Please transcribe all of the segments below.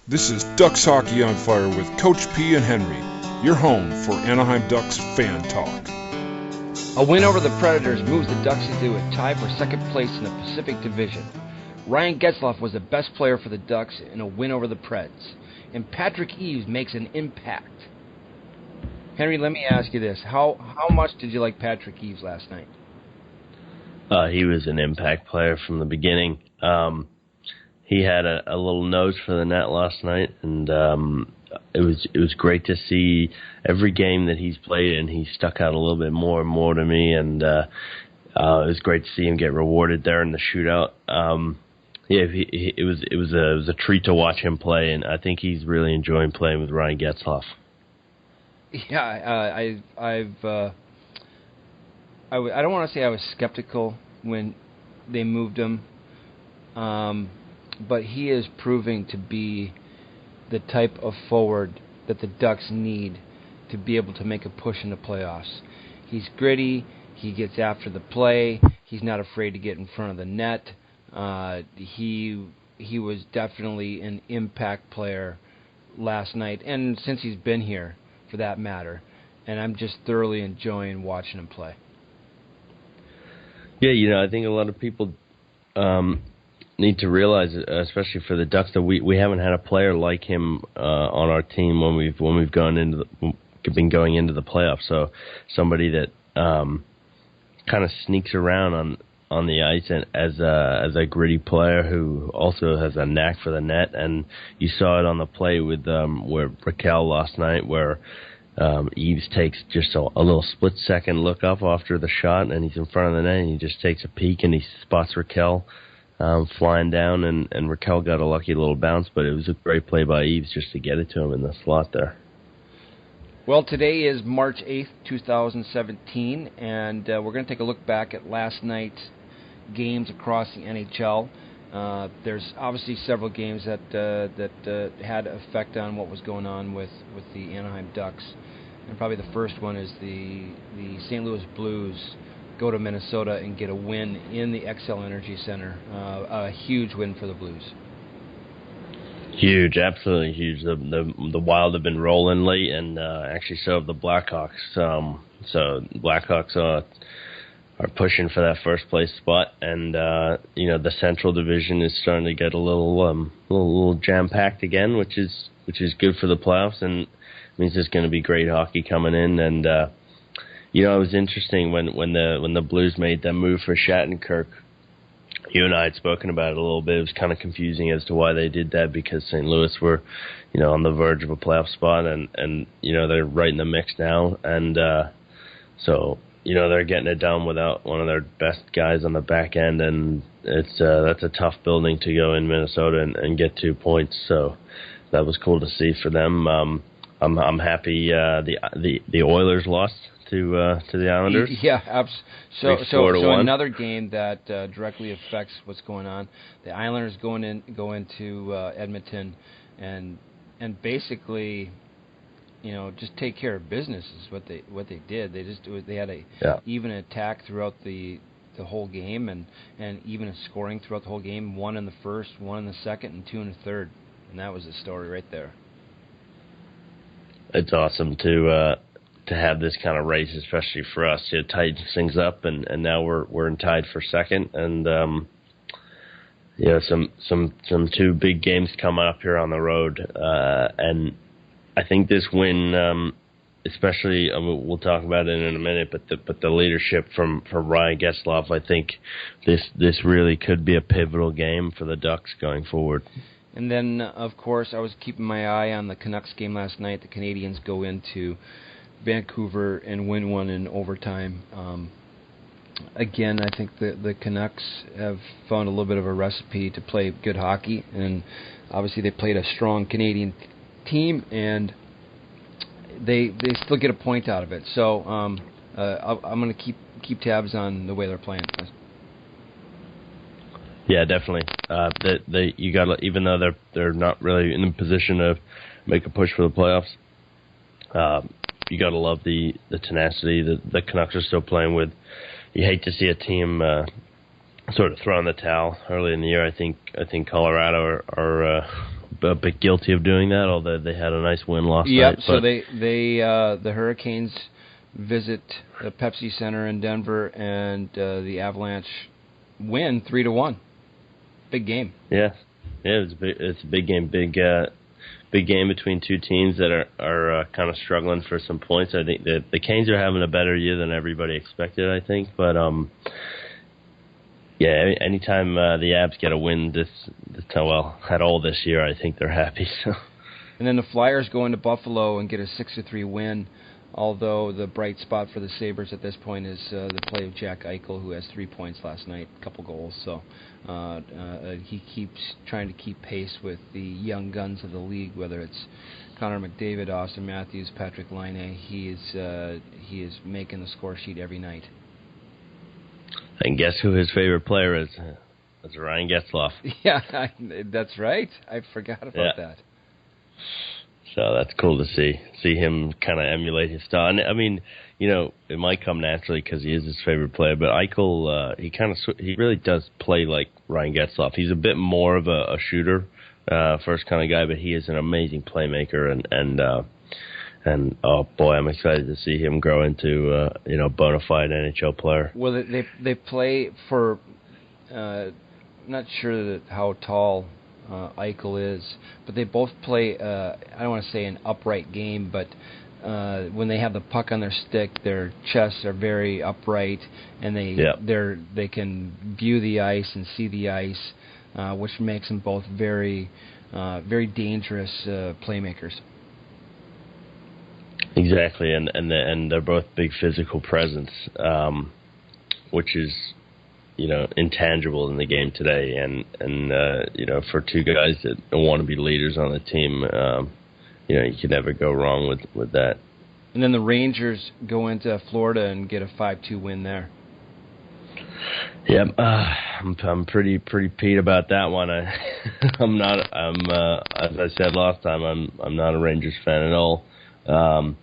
This is Ducks Hockey on Fire with Coach P and Henry, your home for Anaheim Ducks fan talk. A win over the Predators moves the Ducks into a tie for second place in the Pacific Division. Ryan Getzlaf was the best player for the Ducks in a win over the Preds, and Patrick Eaves makes an impact. Henry, let me ask you this. How much did you like Patrick Eaves last night? He was an impact player from the beginning. He had a little nose for the net last night, and it was great to see every game that he's played, and he stuck out a little bit more and more to me, and it was great to see him get rewarded there in the shootout. It was a treat to watch him play, and I think he's really enjoying playing with Ryan Getzlaf. Yeah, I don't want to say I was skeptical when they moved him, but he is proving to be the type of forward that the Ducks need to be able to make a push in the playoffs. He's gritty. He gets after the play. He's not afraid to get in front of the net. He was definitely an impact player last night, and since he's been here, for that matter. And I'm just thoroughly enjoying watching him play. Yeah, I think a lot of people need to realize, especially for the Ducks, that we haven't had a player like him on our team when we've been going into the playoffs. So somebody that kind of sneaks around on the ice and as a gritty player who also has a knack for the net. And you saw it on the play with where Raquel last night, where Eaves takes just a little split-second look up after the shot, and he's in front of the net, and he just takes a peek, and he spots Raquel flying down, and Raquel got a lucky little bounce, but it was a great play by Eaves just to get it to him in the slot there. Well, today is March 8th, 2017, and we're going to take a look back at last night's games across the NHL. There's obviously several games that had effect on what was going on with the Anaheim Ducks. And probably the first one is the St. Louis Blues go to Minnesota and get a win in the XL Energy Center. A huge win for the Blues. Huge, absolutely huge. The Wild have been rolling late, and actually so have the Blackhawks. So Blackhawks are pushing for that first place spot, and the Central Division is starting to get a little jam packed again, which is good for the playoffs, and means there's going to be great hockey coming in. And it was interesting when the Blues made that move for Shattenkirk. You and I had spoken about it a little bit. It was kind of confusing as to why they did that, because St. Louis were, on the verge of a playoff spot, and they're right in the mix now, and so. They're getting it done without one of their best guys on the back end, and that's a tough building to go in Minnesota and get 2 points. So that was cool to see for them. I'm happy the Oilers lost to the Islanders. Yeah, so another game that directly affects what's going on. The Islanders go into Edmonton and basically, just take care of business is what they did. They had even attack throughout the whole game, and even a scoring throughout the whole game. 1 in the first, 1 in the second, and 2 in the third, and that was the story right there. It's awesome to have this kind of race, especially for us. It tightens things up, and now we're tied for second, and some 2 big games coming up here on the road, and I think this win, especially, we'll talk about it in a minute, but the leadership from Ryan Getzlaf, I think this really could be a pivotal game for the Ducks going forward. And then, of course, I was keeping my eye on the Canucks game last night. The Canadians go into Vancouver and win one in overtime. Again, I think the Canucks have found a little bit of a recipe to play good hockey, and obviously they played a strong Canadian team, and they still get a point out of it. So I'm going to keep tabs on the way they're playing. Yeah, definitely. You got, even though they're not really in a position to make a push for the playoffs, you got to love the tenacity that the Canucks are still playing with. You hate to see a team sort of throw in the towel early in the year. I think Colorado a bit guilty of doing that, although they had a nice win last Yep. night. So the Hurricanes visit the Pepsi Center in Denver, and the Avalanche win 3-1. Big game. Yeah, it's a big game. Big game between two teams that are kind of struggling for some points. I think that the Canes are having a better year than everybody expected, I think. But yeah, anytime the Abs get a win at all this year, I think they're happy. So. And then the Flyers go into Buffalo and get a 6-3 win. Although the bright spot for the Sabres at this point is the play of Jack Eichel, who has 3 points last night, a couple goals. So he keeps trying to keep pace with the young guns of the league, whether it's Connor McDavid, Austin Matthews, Patrick Laine. He is making the score sheet every night. And guess who his favorite player is? It's Ryan Getzlaf. Yeah, that's right. I forgot about that. So that's cool to see him kind of emulate his style. And I mean, it might come naturally because he is his favorite player. But Eichel, he really does play like Ryan Getzlaf. He's a bit more of a shooter, first kind of guy, but he is an amazing playmaker. And oh boy, I'm excited to see him grow into bona fide NHL player. Well, they play for. Not sure how tall Eichel is, but they both play, I don't want to say an upright game, but when they have the puck on their stick, their chests are very upright, and they can view the ice and see the ice, which makes them both very dangerous playmakers. Exactly, and they're both big physical presence, which is intangible in the game today, and for two guys that want to be leaders on the team, you can never go wrong with that. And then the Rangers go into Florida and get a 5-2 win there. Yep, I'm pretty peeved about that one. I'm not. As I said last time, I'm not a Rangers fan at all. I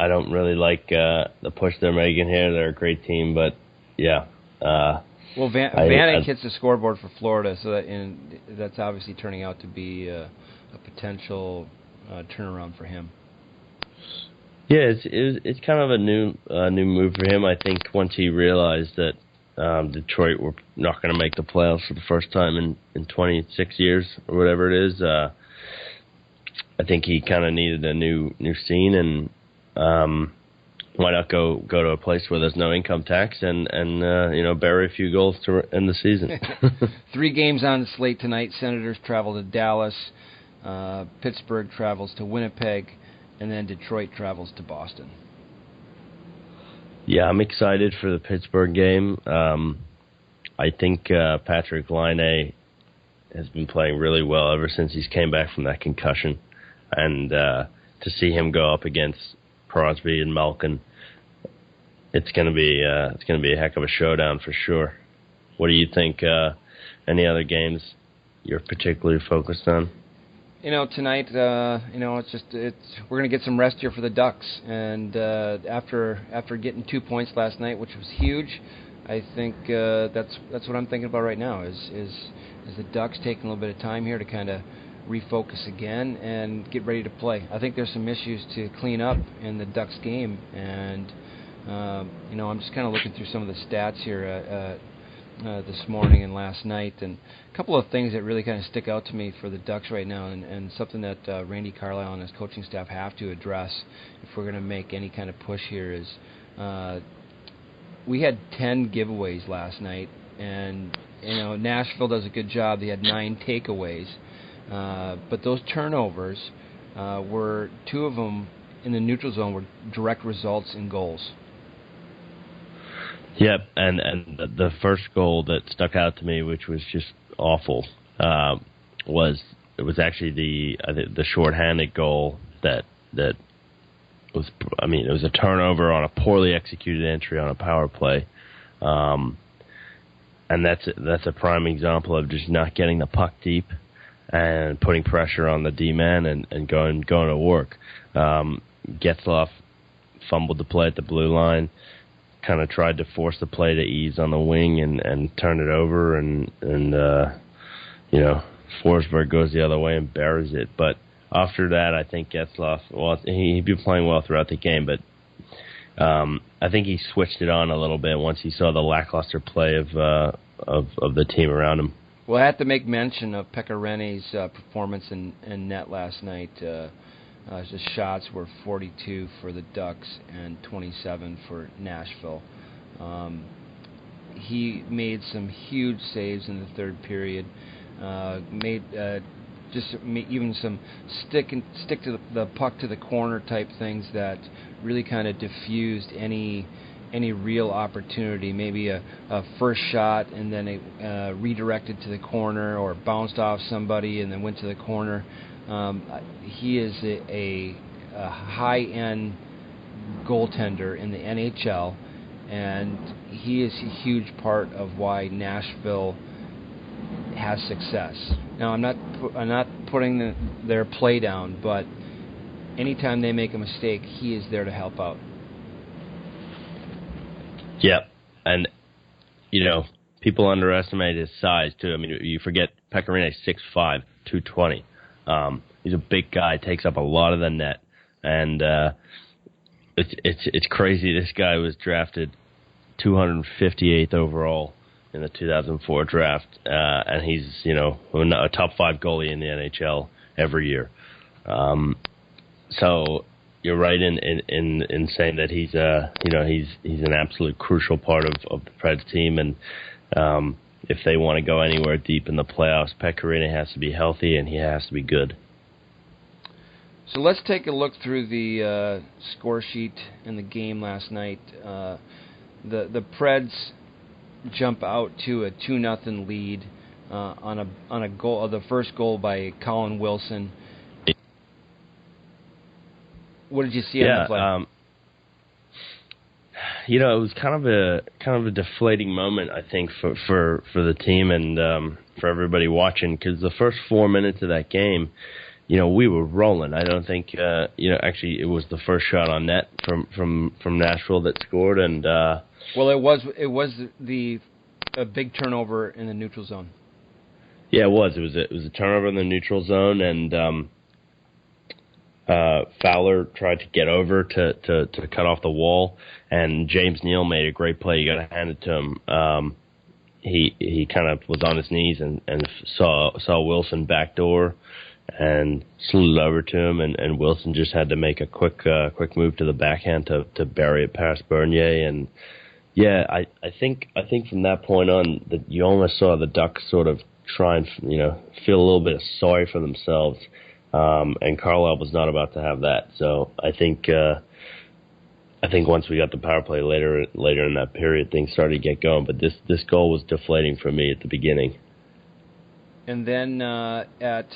don't really like the push they're making here. They're a great team, but yeah. Well, Vanek hits the scoreboard for Florida, so that's obviously turning out to be a potential turnaround for him. Yeah, it's kind of a new move for him. I think once he realized that Detroit were not going to make the playoffs for the first time in 26 years or whatever it is, I think he kind of needed a new scene, and why not go to a place where there's no income tax and bury a few goals to end the season. 3 games on the slate tonight. Senators travel to Dallas. Pittsburgh travels to Winnipeg. And then Detroit travels to Boston. Yeah, I'm excited for the Pittsburgh game. I think Patrick Laine has been playing really well ever since he's came back from that concussion. And to see him go up against Crosby and Malkin, it's going to be a heck of a showdown for sure. What do you think? Any other games you're particularly focused on? Tonight, we're going to get some rest here for the Ducks, and after getting 2 points last night, which was huge, I think that's what I'm thinking about right now. Is the Ducks taking a little bit of time here to kind of refocus again and get ready to play. I think there's some issues to clean up in the Ducks game, and I'm just kind of looking through some of the stats here this morning and last night, and a couple of things that really kind of stick out to me for the Ducks right now, and something that Randy Carlyle and his coaching staff have to address if we're going to make any kind of push here is we had 10 giveaways last night, and Nashville does a good job. They had 9 takeaways. But those turnovers were 2 of them in the neutral zone were direct results in goals. Yep, and the first goal that stuck out to me, which was just awful, was actually the shorthanded goal that was. I mean, it was a turnover on a poorly executed entry on a power play, and that's a prime example of just not getting the puck deep and putting pressure on the D-man and going to work. Getzlaf fumbled the play at the blue line, kind of tried to force the play to ease on the wing and turn it over and Forsberg goes the other way and buries it. But after that, I think Getzlaf, well, he'd been playing well throughout the game, but I think he switched it on a little bit once he saw the lackluster play of the team around him. Well, I have to make mention of Pekka Rinne's performance in net last night. The shots were 42 for the Ducks and 27 for Nashville. He made some huge saves in the third period. Even some stick to the puck to the corner type things that really kind of diffused any real opportunity. Maybe a first shot and then it redirected to the corner, or bounced off somebody and then went to the corner. He is a high-end goaltender in the NHL, and he is a huge part of why Nashville has success. Now, I'm not putting their play down, but anytime they make a mistake, he is there to help out. Yeah, and people underestimate his size too. I mean, you forget Pekka Rinne 6'5", 220. He's a big guy, takes up a lot of the net, and it's crazy. This guy was drafted 258th overall in the 2004 draft, and he's a top 5 goalie in the NHL every year. So you're right in saying that he's an absolute crucial part of the Preds team, and if they want to go anywhere deep in the playoffs, Pekka Rinne has to be healthy and he has to be good. So let's take a look through the score sheet in the game last night. The Preds jump out to a 2-0 lead on a goal, the first goal by Colin Wilson. What did you see on the play? It was kind of a deflating moment, I think, for the team and for everybody watching, because the first 4 minutes of that game, we were rolling. I don't think actually it was the first shot on net from Nashville that scored, and well, it was a big turnover in the neutral zone. Yeah, it was. It was a turnover in the neutral zone, and Fowler tried to get over to cut off the wall, and James Neal made a great play. You got to hand it to him. He kind of was on his knees and saw Wilson backdoor and slid it over to him, and Wilson just had to make a quick move to the backhand to bury it past Bernier. And yeah, I think from that point on that you almost saw the Ducks sort of try and feel a little bit of sorry for themselves. And Carlisle was not about to have that. So I think once we got the power play later in that period, things started to get going. But this goal was deflating for me at the beginning. And then at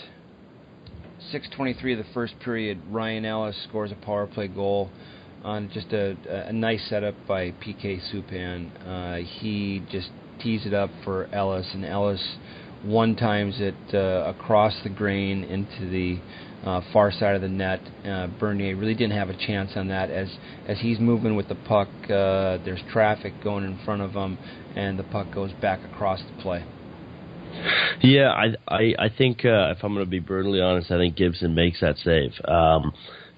6:23 of the first period, Ryan Ellis scores a power play goal on just a nice setup by PK Subban. He just tees it up for Ellis, and Ellis one-times it across the grain into the far side of the net. Bernier really didn't have a chance on that. As he's moving with the puck, there's traffic going in front of him, and the puck goes back across the play. Yeah, I think if I'm going to be brutally honest, I think Gibson makes that save. I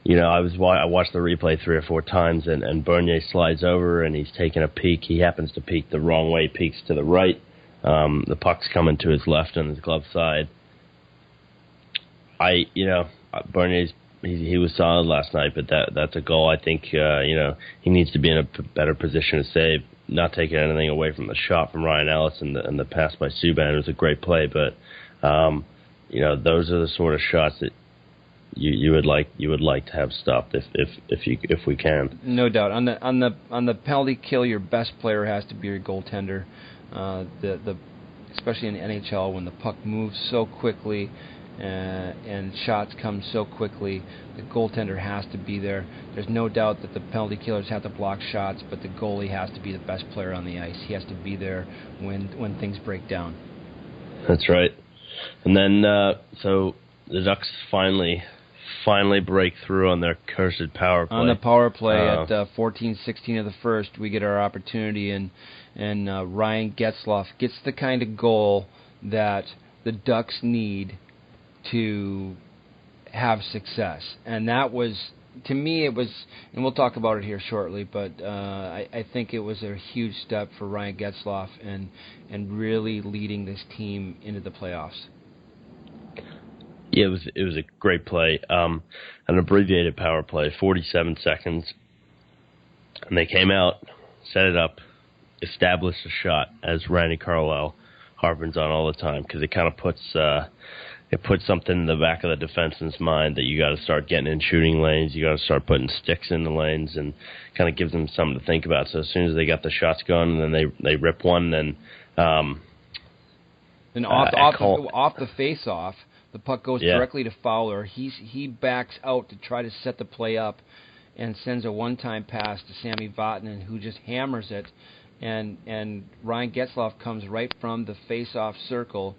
watched the replay 3 or 4 times, and Bernier slides over, and he's taking a peek. He happens to peek the wrong way, peeks to the right. The puck's coming to his left on his glove side. Bernier's he was solid last night, but that's a goal. I think he needs to be in a better position to save. Not taking anything away from the shot from Ryan Ellis and the pass by Subban. It was a great play, but those are the sort of shots that you would like to have stopped if we can. No doubt. On the penalty kill, your best player has to be your goaltender. Especially in the NHL when the puck moves so quickly and shots come so quickly, the goaltender has to be there. There's no doubt that the penalty killers have to block shots, but the goalie has to be the best player on the ice. He has to be there when things break down. That's right. And then so the Ducks finally break through on their cursed power play. On the power play at 14:16 of the first, we get our opportunity, and Ryan Getzlaf gets the kind of goal that the Ducks need to have success. And that was, to me, it was, and we'll talk about it here shortly, but I think it was a huge step for Ryan Getzlaf and really leading this team into the playoffs. Yeah, it was a great play, an abbreviated power play, 47 seconds, and they came out, set it up, established a shot, as Randy Carlisle harpens on all the time, because it kind of puts something in the back of the defenseman's mind that you got to start getting in shooting lanes, you got to start putting sticks in the lanes, and kind of gives them something to think about. So as soon as they got the shots going, and then they rip one, and off the face-off, the puck goes directly to Fowler. He backs out to try to set the play up and sends a one-time pass to Sami Vatanen, who just hammers it. And Ryan Getzlaf comes right from the face-off circle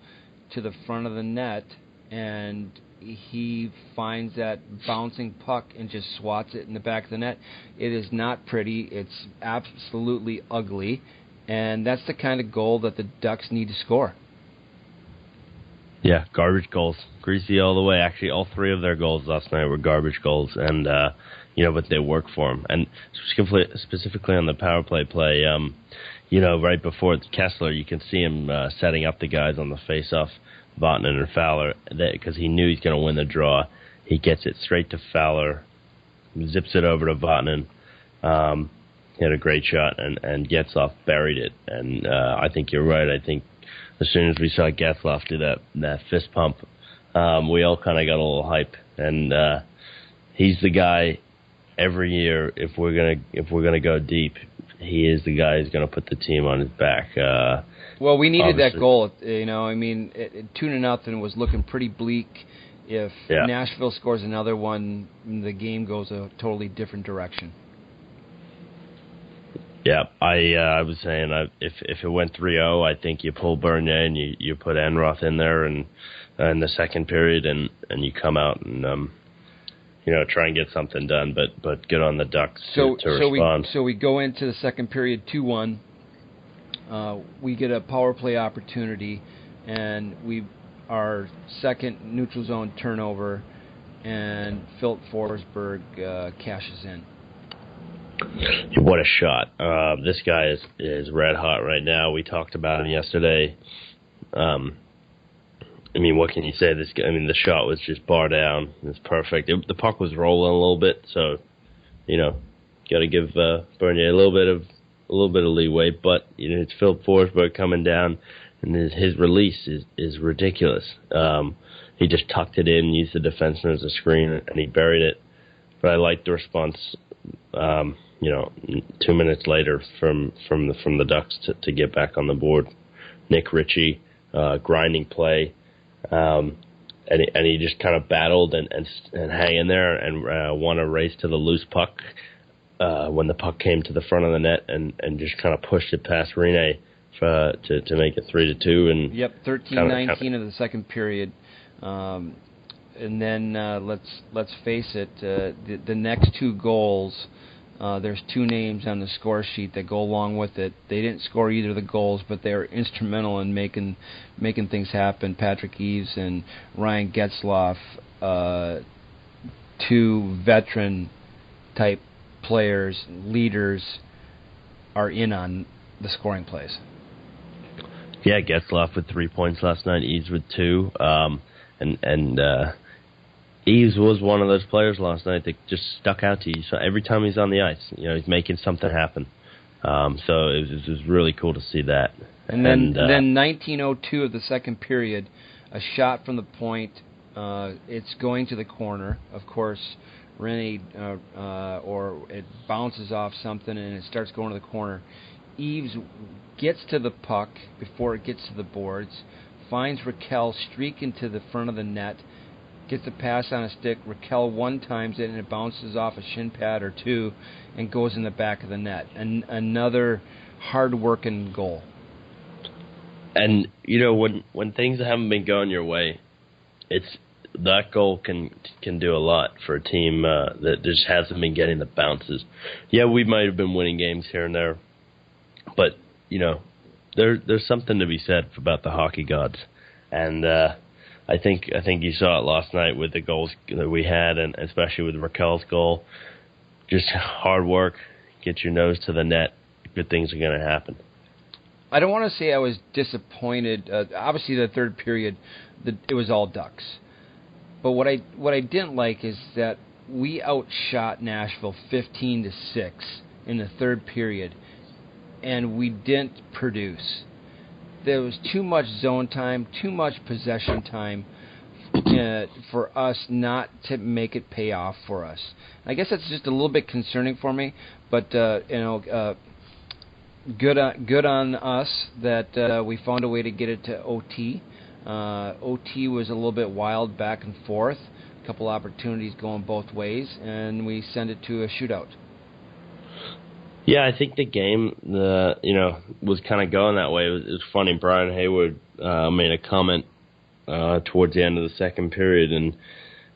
to the front of the net, and he finds that bouncing puck and just swats it in the back of the net. It is not pretty. It's absolutely ugly, and that's the kind of goal that the Ducks need to score. Yeah, garbage goals. Greasy all the way. Actually, all three of their goals last night were garbage goals, and but they work for them. And specifically on the power play, right before Kessler, you can see him setting up the guys on the face-off, Vatanen and Fowler, because he knew he's going to win the draw. He gets it straight to Fowler, zips it over to Vatanen. He had a great shot, and Getzlaf buried it. And I think you're right. I think as soon as we saw Getzlaf do that fist pump, we all kind of got a little hype. And he's the guy every year. If we're gonna go deep, he is the guy who's gonna put the team on his back. Well, we needed that goal. 2-0 was looking pretty bleak. If Nashville scores another one, the game goes a totally different direction. Yeah, I was saying if it went 3-0, I think you pull Bernier and you put Enroth in there and in the second period and you come out and try and get something done. But good on the Ducks to respond. So we go into the second period 2-1. We get a power play opportunity, and our second neutral zone turnover, and Philip Forsberg cashes in. What a shot. This guy is red hot right now. We talked about him yesterday. What can you say? The shot was just bar down. It's perfect. The puck was rolling a little bit, so got to give Bernier a little bit of leeway. But it's Philip Forsberg coming down, and his release is ridiculous. He just tucked it in, used the defenseman as a screen, and he buried it. But I liked the response. 2 minutes later from the Ducks to get back on the board. Nick Ritchie, grinding play, and he just kind of battled and hang in there and won a race to the loose puck when the puck came to the front of the net and just kind of pushed it past Rene to make it 3-2. And 13-19 of the second period. And then let's face it, the next two goals. There's two names on the score sheet that go along with it. They didn't score either of the goals, but they were instrumental in making things happen. Patrick Eaves and Ryan Getzlaf, two veteran-type players, leaders, are in on the scoring plays. Yeah, Getzlaf with 3 points last night, Eaves with 2, and Eaves was one of those players last night that just stuck out to you. So every time he's on the ice, he's making something happen. So it was really cool to see that. And then 19:02 of the second period, a shot from the point. It's going to the corner. Of course, Rene, or it bounces off something and it starts going to the corner. Eaves gets to the puck before it gets to the boards, finds Raquel streaking to the front of the net, gets a pass on a stick. Raquel one-times it, and it bounces off a shin pad or two and goes in the back of the net. And another hard-working goal. And, when things haven't been going your way, that goal can do a lot for a team that just hasn't been getting the bounces. Yeah, we might have been winning games here and there, but, there's something to be said about the hockey gods. And I think you saw it last night with the goals that we had, and especially with Raquel's goal. Just hard work, get your nose to the net. Good things are going to happen. I don't want to say I was disappointed. Obviously, the third period, it was all Ducks. But what I didn't like is that we outshot Nashville 15-6 in the third period, and we didn't produce. There was too much zone time, too much possession time for us not to make it pay off for us. I guess that's just a little bit concerning for me, but good on us that we found a way to get it to OT. OT was a little bit wild back and forth, a couple opportunities going both ways, and we send it to a shootout. Yeah, I think the game, was kind of going that way. It was funny. Brian Hayward made a comment towards the end of the second period, and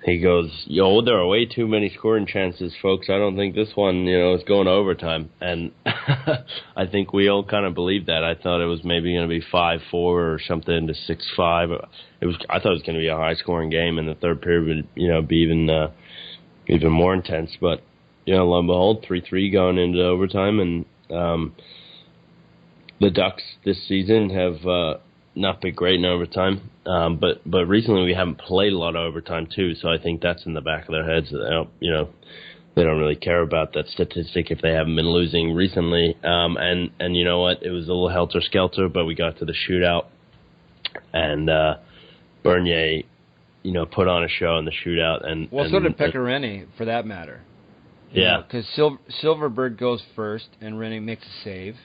he goes, there are way too many scoring chances, folks. I don't think this one, is going to overtime. And I think we all kind of believed that. I thought it was maybe going to be 5-4 or something to 6-5. I thought it was going to be a high-scoring game, and the third period would, be even more intense. But, lo and behold, 3-3 going into overtime, and the Ducks this season have not been great in overtime, but recently we haven't played a lot of overtime too, so I think that's in the back of their heads. They don't really care about that statistic if they haven't been losing recently. And you know what? It was a little helter-skelter, but we got to the shootout, and Bernier, put on a show in the shootout. So did Pecorine, for that matter. Yeah. Because Silverberg goes first, and Rennie makes a save.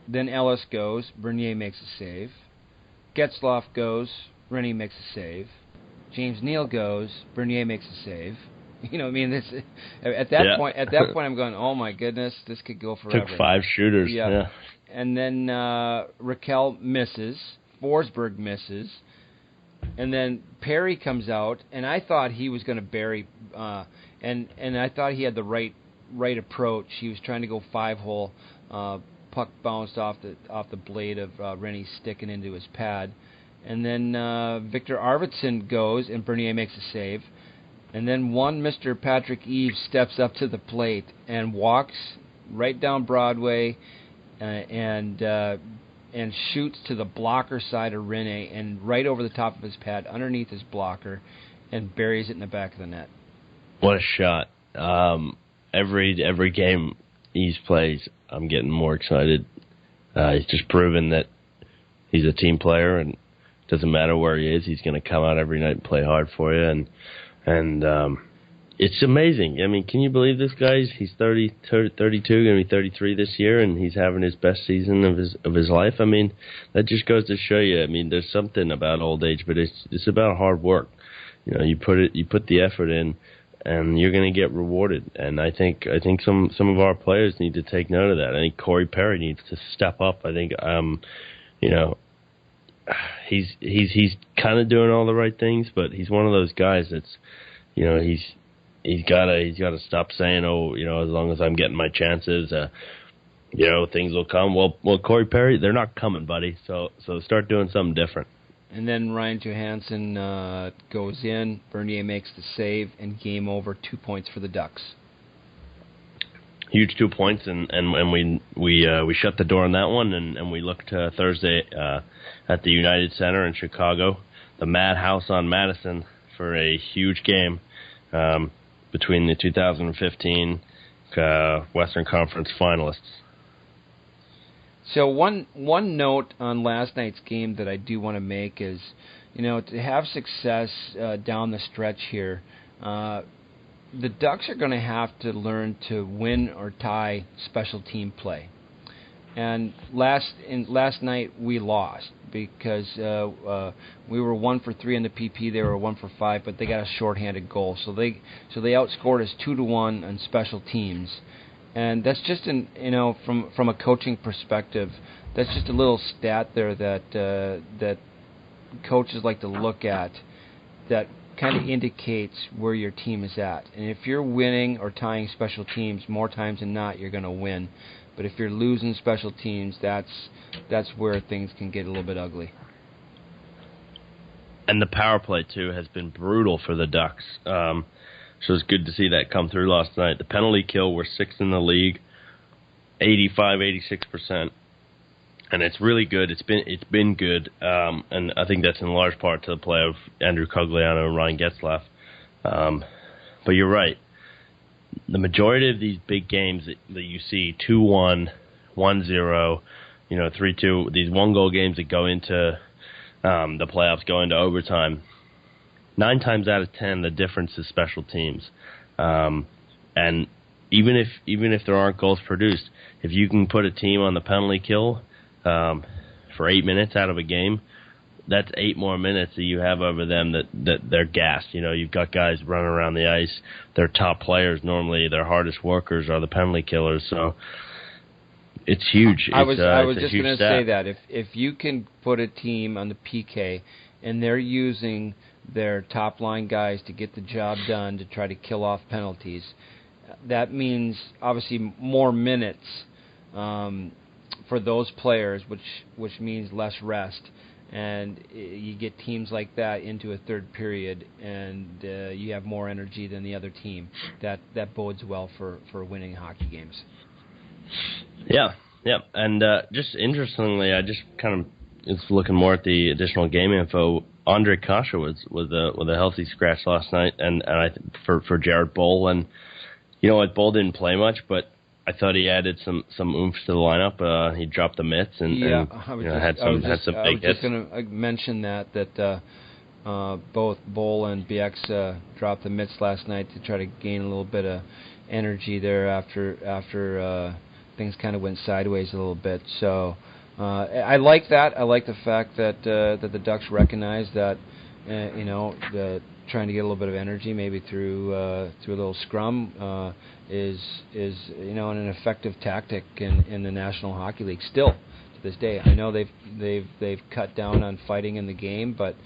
Then Ellis goes, Bernier makes a save. Getzlaf goes, Rennie makes a save. James Neal goes, Bernier makes a save. At that point, I'm going, oh my goodness, this could go forever. Took 5 shooters. Yeah. And then Raquel misses, Forsberg misses, and then Perry comes out, and I thought he was going to bury, and I thought he had the right approach. He was trying to go 5-hole. Puck bounced off the blade of Rennie sticking into his pad. And then Victor Arvidsson goes, and Bernier makes a save. And then one Mr. Patrick Eves steps up to the plate and walks right down Broadway and shoots to the blocker side of Rennie and right over the top of his pad, underneath his blocker, and buries it in the back of the net. What a shot. Every game Eves plays, I'm getting more excited. He's just proven that he's a team player, and it doesn't matter where he is, he's going to come out every night and play hard for you. And it's amazing. I mean, can you believe this guy? He's 32, going to be 33 this year, and he's having his best season of his life. I mean, that just goes to show you. I mean, there's something about old age, but it's about hard work. You put the effort in, and you're going to get rewarded. And I think some of our players need to take note of that. I think Corey Perry needs to step up. I think he's kind of doing all the right things, but he's one of those guys that's he's got to stop saying, as long as I'm getting my chances, things will come. Well, Corey Perry, they're not coming, buddy. So start doing something different. And then Ryan Johansson goes in, Bernier makes the save, and game over. 2 points for the Ducks. Huge 2 points, and we shut the door on that one, and we looked Thursday at the United Center in Chicago, the Madhouse on Madison, for a huge game between the 2015 Western Conference finalists. So one note on last night's game that I do want to make is, to have success down the stretch here, the Ducks are going to have to learn to win or tie special team play. And last night we lost because we were 1 for 3 in the PP. They were 1 for 5, but they got a shorthanded goal. So they outscored us 2-1 on special teams. And that's just from a coaching perspective, that's just a little stat there that coaches like to look at that kind of indicates where your team is at. And if you're winning or tying special teams, more times than not, you're going to win. But if you're losing special teams, that's where things can get a little bit ugly. And the power play, too, has been brutal for the Ducks. So it's good to see that come through last night. The penalty kill, we're sixth in the league, 86%. And it's really good. It's been good. And I think that's in large part to the play of Andrew Cogliano and Ryan Getzlaf. But you're right. The majority of these big games that you see, 2-1, 1-0, 3-2, these one-goal games that go into the playoffs, go into overtime, 9 times out of 10, the difference is special teams. And even if there aren't goals produced, if you can put a team on the penalty kill for 8 minutes out of a game, that's 8 more minutes that you have over them that they're gassed. You've got guys running around the ice. Their top players, normally their hardest workers, are the penalty killers. So it's huge. I was just going to say that if you can put a team on the PK and they're using their top line guys to get the job done to try to kill off penalties, that means obviously more minutes for those players, which means less rest. And you get teams like that into a third period, and you have more energy than the other team. That bodes well for winning hockey games. Yeah. And just interestingly, I just kind of was looking more at the additional game info. Andre Kasha was with a healthy scratch last night, and I for Jared Boll, and Boll didn't play much, but I thought he added some oomph to the lineup. He dropped the mitts and had some big hits. I was just going to mention that both Boll and BX dropped the mitts last night to try to gain a little bit of energy there after things kind of went sideways a little bit. So I like that. I like the fact that the Ducks recognize that trying to get a little bit of energy maybe through a little scrum is an effective tactic in the National Hockey League still to this day. I know they've cut down on fighting in the game, but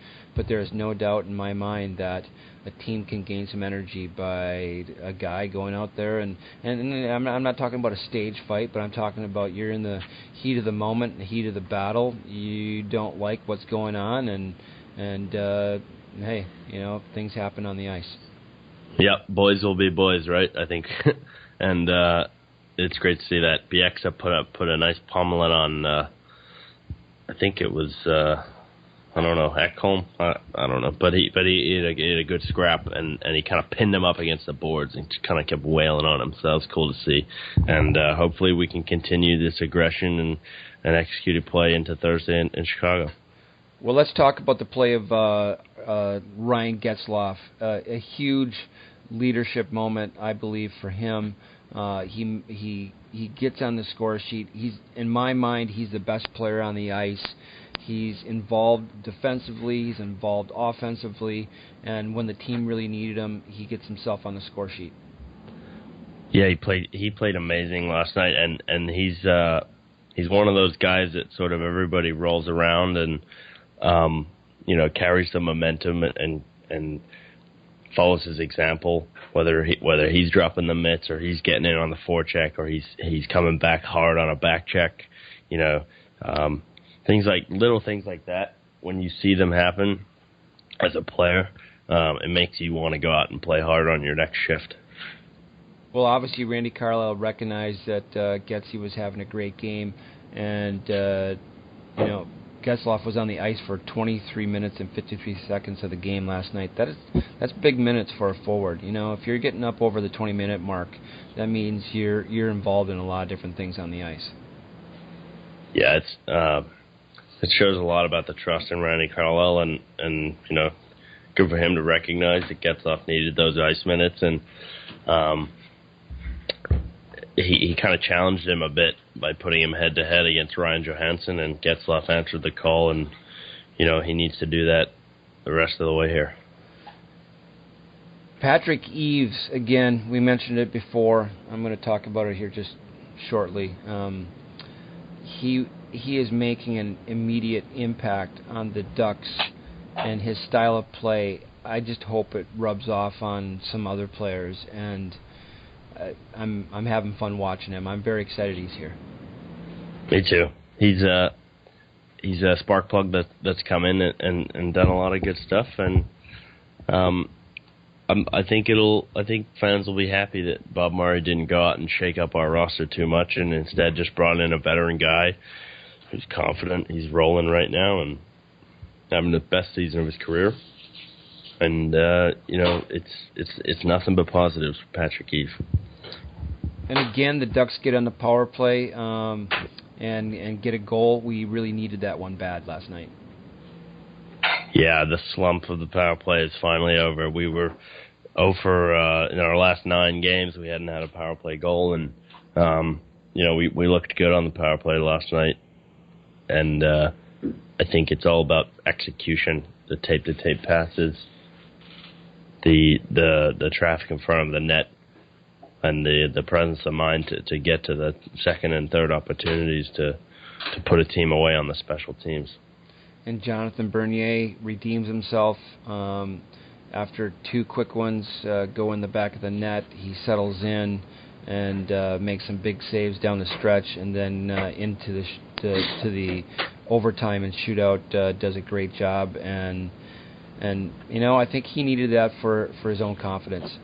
there is no doubt in my mind that a team can gain some energy by a guy going out there and I'm not talking about a stage fight, but I'm talking about you're in the heat of the moment, the heat of the battle. You don't like what's going on, and hey, things happen on the ice. Yep, boys will be boys, right? I think, and it's great to see that. Bieksa put a nice pummeling on. I think it was I don't know, Ekholm. I don't know, but he had a good scrap, and he kind of pinned him up against the boards and just kind of kept wailing on him. So that was cool to see, and hopefully we can continue this aggression and executed play into Thursday in Chicago. Well, let's talk about the play of Ryan Getzlaf. A huge leadership moment, I believe, for him. He gets on the score sheet. In my mind, he's the best player on the ice. He's involved defensively. He's involved offensively. And when the team really needed him, he gets himself on the score sheet. Yeah, he played amazing last night, and he's one of those guys that sort of everybody rolls around and carries the momentum and follows his example, whether he's dropping the mitts or he's getting in on the forecheck or he's coming back hard on a back check, little things like that. When you see them happen as a player, it makes you want to go out and play hard on your next shift. Well, obviously Randy Carlyle recognized that Getzey was having a great game, and Getzlaf was on the ice for 23 minutes and 53 seconds of the game last night. That's big minutes for a forward. If you're getting up over the 20-minute mark, that means you're involved in a lot of different things on the ice. Yeah, it shows a lot about the trust in Randy Carlyle, and good for him to recognize that Getzlaf needed those ice minutes, and he kind of challenged him a bit by putting him head-to-head against Ryan Johansson, and Getzlaf answered the call, and, he needs to do that the rest of the way here. Patrick Eaves, again, we mentioned it before. I'm going to talk about it here just shortly. He is making an immediate impact on the Ducks and his style of play. I just hope it rubs off on some other players, and I'm having fun watching him. I'm very excited he's here. Me too. He's he's a spark plug that's come in and done a lot of good stuff, and I think fans will be happy that Bob Murray didn't go out and shake up our roster too much, and instead just brought in a veteran guy who's confident. He's rolling right now and having the best season of his career. And it's nothing but positives for Patrick Eve. And again, the Ducks get on the power play and get a goal. We really needed that one bad last night. Yeah, the slump of the power play is finally over. We were 0 for in our last 9 games. We hadn't had a power play goal, and we looked good on the power play last night. And I think it's all about execution, the tape-to-tape passes, the traffic in front of the net, and the presence of mind to get to the second and third opportunities to put a team away on the special teams. And Jonathan Bernier redeems himself after 2 quick ones go in the back of the net. He settles in and makes some big saves down the stretch, and then into the overtime and shootout does a great job. And I think he needed that for his own confidence.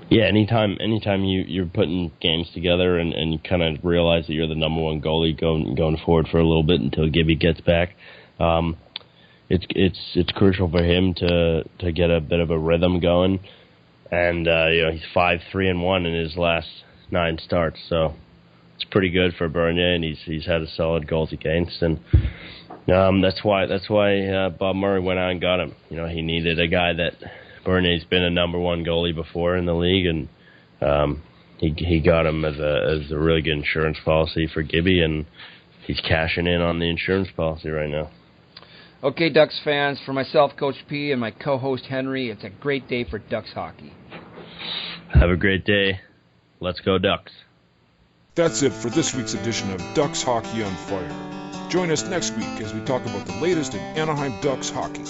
Yeah, anytime you're putting games together and you kind of realize that you're the number one goalie going forward for a little bit until Gibby gets back, it's crucial for him to get a bit of a rhythm going. And he's 5-3-1 in his last 9 starts, so it's pretty good for Bernier, and he's had a solid goals against, and that's why Bob Murray went out and got him. He needed a guy that. Bernier's been a number 1 goalie before in the league, and he got him as a really good insurance policy for Gibby, and he's cashing in on the insurance policy right now. Okay, Ducks fans, for myself, Coach P, and my co-host Henry, it's a great day for Ducks hockey. Have a great day. Let's go Ducks. That's it for this week's edition of Ducks Hockey on Fire. Join us next week as we talk about the latest in Anaheim Ducks hockey.